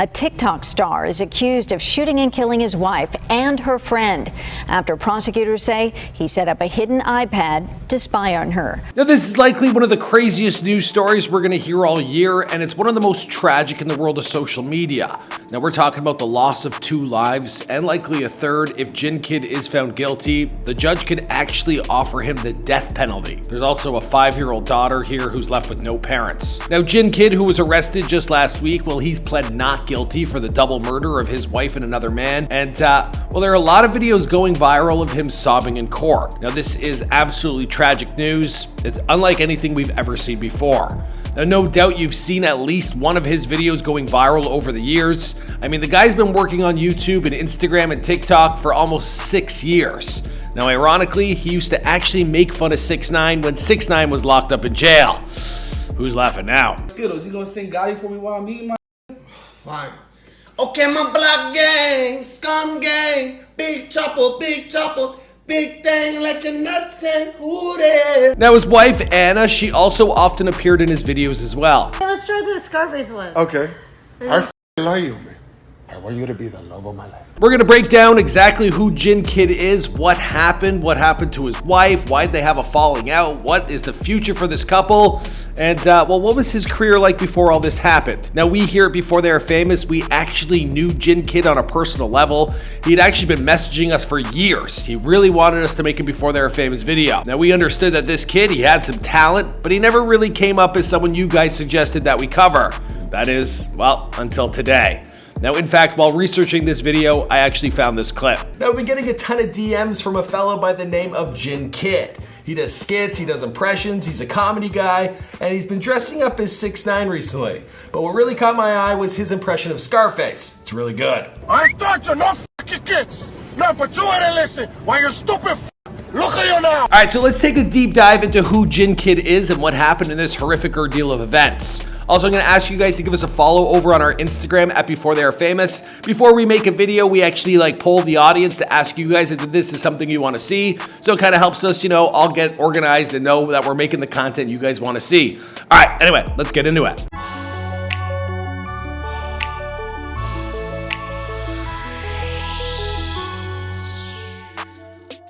A TikTok star is accused of shooting and killing his wife and her friend after prosecutors say he set up a hidden iPad to spy on her. Now, this is likely one of the craziest news stories we're going to hear all year, and it's one of the most tragic in the world of social media. Now, we're talking about the loss of 2 lives and likely a third. If JinnKid is found guilty, the judge could actually offer him the death penalty. There's also a 5-year-old daughter here who's left with no parents. Now, JinnKid, who was arrested just last week, well, he's pled not guilty for the double murder of his wife and another man. And, well, there are a lot of videos going viral of him sobbing in court. Now, this is absolutely tragic news. It's unlike anything we've ever seen before. Now, no doubt you've seen at least one of his videos going viral over the years. I mean, the guy's been working on YouTube and Instagram and TikTok for almost 6 years. Now, ironically, he used to actually make fun of 6ix9ine when 6ix9ine was locked up in jail. Who's laughing now? Skittles, you gonna sing Gotti for me while I'm eating my fine. Okay, my block gang, scum gang, big chopper, big thing, let your nuts hang, who there? Now, his wife, Anna, she also often appeared in his videos as well. Hey, let's try the Scarface one. Okay. I love you, man. I want you to be the love of my life. We're going to break down exactly who JinnKid is, what happened to his wife, why'd they have a falling out, what is the future for this couple, and, well, what was his career like before all this happened? Now, we here at Before They Are Famous, we actually knew JinnKid on a personal level. He had actually been messaging us for years. He really wanted us to make a Before They Are Famous video. Now, we understood that this kid, he had some talent, but he never really came up as someone you guys suggested that we cover. That is, well, until today. Now, in fact, while researching this video, I actually found this clip. Now, we've been getting a ton of DMs from a fellow by the name of JinnKid. He does skits, he does impressions, he's a comedy guy, and he's been dressing up as 6ix9ine recently. But what really caught my eye was his impression of Scarface. It's really good. I thought you no fucking kids. No, but you didn't listen. Why you're stupid look at you now. All right, so let's take a deep dive into who JinnKid is and what happened in this horrific ordeal of events. Also, I'm going to ask you guys to give us a follow over on our Instagram at Before They Are Famous. Before we make a video, we actually poll the audience to ask you guys if this is something you want to see. So it kind of helps us, all get organized and know that we're making the content you guys want to see. All right, anyway, let's get into it.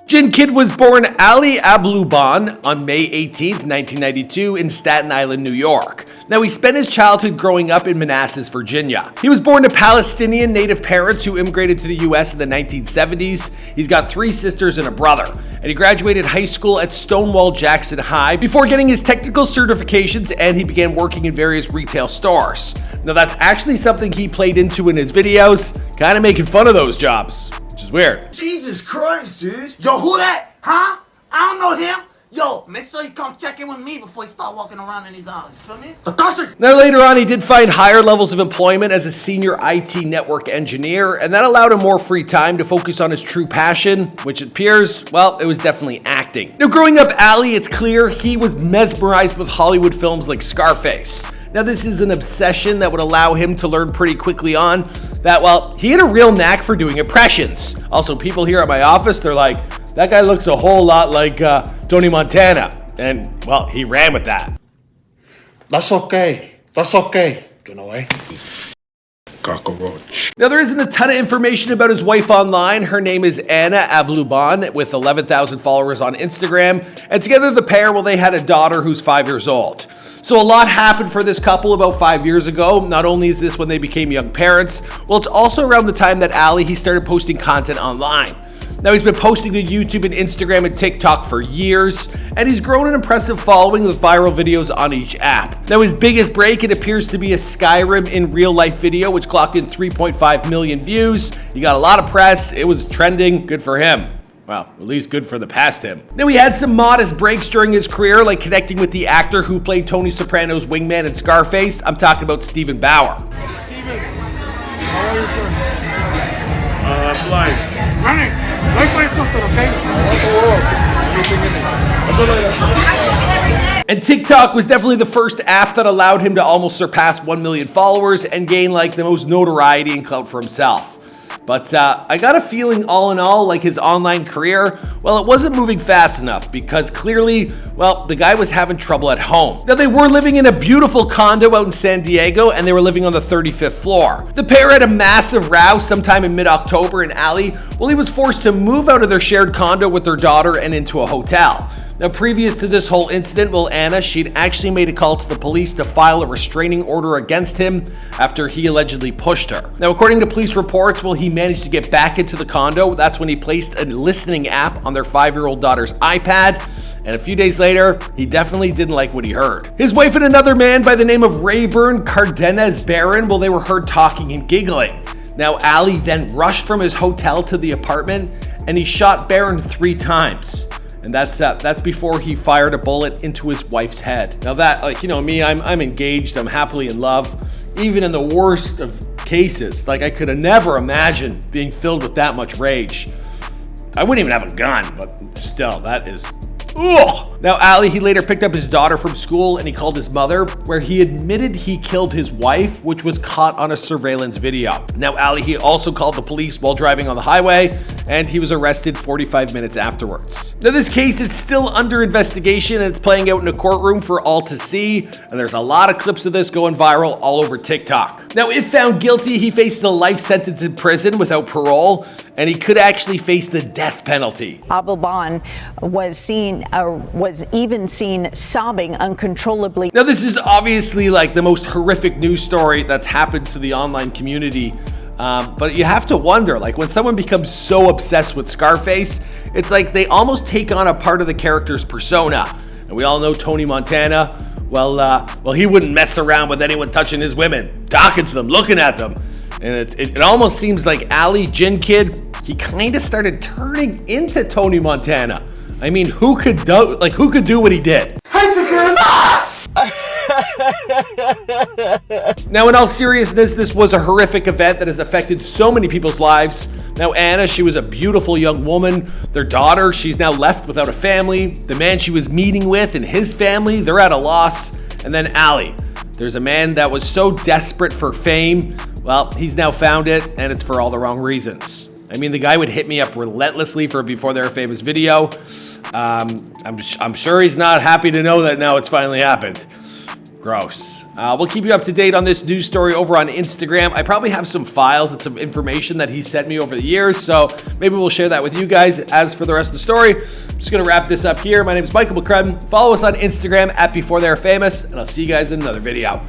JinnKid was born Ali Abulban on May 18th, 1992 in Staten Island, New York. Now, he spent his childhood growing up in Manassas, Virginia. He was born to Palestinian native parents who immigrated to the US in the 1970s. He's got 3 sisters and a brother, and he graduated high school at Stonewall Jackson High before getting his technical certifications, and he began working in various retail stores. Now, that's actually something he played into in his videos, kind of making fun of those jobs. Weird. Jesus Christ, dude. Yo, who that? Huh? I don't know him. Yo, make sure you come check in with me before you start walking around in these arms. You feel me? Now, later on, he did find higher levels of employment as a senior IT network engineer, and that allowed him more free time to focus on his true passion, which appears, well, it was definitely acting. Now, growing up Ali, it's clear he was mesmerized with Hollywood films like Scarface. Now, this is an obsession that would allow him to learn pretty quickly on that, well, he had a real knack for doing impressions. Also, people here at my office, they're like, that guy looks a whole lot like Tony Montana. And, well, he ran with that. That's okay. That's okay. You know, cockroach. Now, there isn't a ton of information about his wife online. Her name is Anna Abulban with 11,000 followers on Instagram. And together, the pair, well, they had a daughter who's 5 years old. So a lot happened for this couple about 5 years ago. Not only is this when they became young parents, well, it's also around the time that Ali, he started posting content online. Now, he's been posting to YouTube and Instagram and TikTok for years, and he's grown an impressive following with viral videos on each app. Now, his biggest break, it appears to be a Skyrim in real life video, which clocked in 3.5 million views. He got a lot of press. It was trending. Good for him. Well, at least good for the past him. Now, he had some modest breaks during his career, like connecting with the actor who played Tony Soprano's wingman in Scarface. I'm talking about Steven Bauer. Steven, how are you, sir? I'm blind. Running! Let me play something, okay? And TikTok was definitely the first app that allowed him to almost surpass 1 million followers and gain the most notoriety and clout for himself. But I got a feeling all in all, like his online career, well, it wasn't moving fast enough because clearly, well, the guy was having trouble at home. Now, they were living in a beautiful condo out in San Diego, and they were living on the 35th floor. The pair had a massive row sometime in mid-October, and Ali, well, he was forced to move out of their shared condo with their daughter and into a hotel. Now, previous to this whole incident, well, Anna, she'd actually made a call to the police to file a restraining order against him after he allegedly pushed her. Now, according to police reports, well, he managed to get back into the condo. That's when he placed a listening app on their 5-year-old daughter's iPad. And a few days later, he definitely didn't like what he heard. His wife and another man by the name of Rayburn Cardenas Barron, well, they were heard talking and giggling. Now, Ali then rushed from his hotel to the apartment, and he shot Barron 3 times. And that's before he fired a bullet into his wife's head. Now that, like, you know me, I'm engaged, I'm happily in love. Even in the worst of cases, like, I could have never imagined being filled with that much rage. I wouldn't even have a gun, but still, that is... Ugh. Now, Ali, he later picked up his daughter from school and he called his mother, where he admitted he killed his wife, which was caught on a surveillance video. Now, Ali, he also called the police while driving on the highway, and he was arrested 45 minutes afterwards. Now, this case is still under investigation and it's playing out in a courtroom for all to see, and there's a lot of clips of this going viral all over TikTok. Now, if found guilty, he faced a life sentence in prison without parole, and he could actually face the death penalty. Abulban was even seen sobbing uncontrollably. Now, this is obviously like the most horrific news story that's happened to the online community. But you have to wonder, like, when someone becomes so obsessed with Scarface, it's like they almost take on a part of the character's persona. And we all know Tony Montana. Well, he wouldn't mess around with anyone touching his women, talking to them, looking at them. And it almost seems like Ali, JinnKid, he kind of started turning into Tony Montana. I mean, who could do what he did? Hi, sisters! Now, in all seriousness, this was a horrific event that has affected so many people's lives. Now, Anna, she was a beautiful young woman. Their daughter, she's now left without a family. The man she was meeting with and his family, they're at a loss. And then Ali, there's a man that was so desperate for fame. Well, he's now found it, and it's for all the wrong reasons. I mean, the guy would hit me up relentlessly for a Before They Were Famous video. I'm sure he's not happy to know that now it's finally happened. Gross. We'll keep you up to date on this news story over on Instagram. I probably have some files and some information that he sent me over the years, so maybe we'll share that with you guys. As for the rest of the story, I'm just going to wrap this up here. My name is Michael McCrudden. Follow us on Instagram at Before They Were Famous, and I'll see you guys in another video.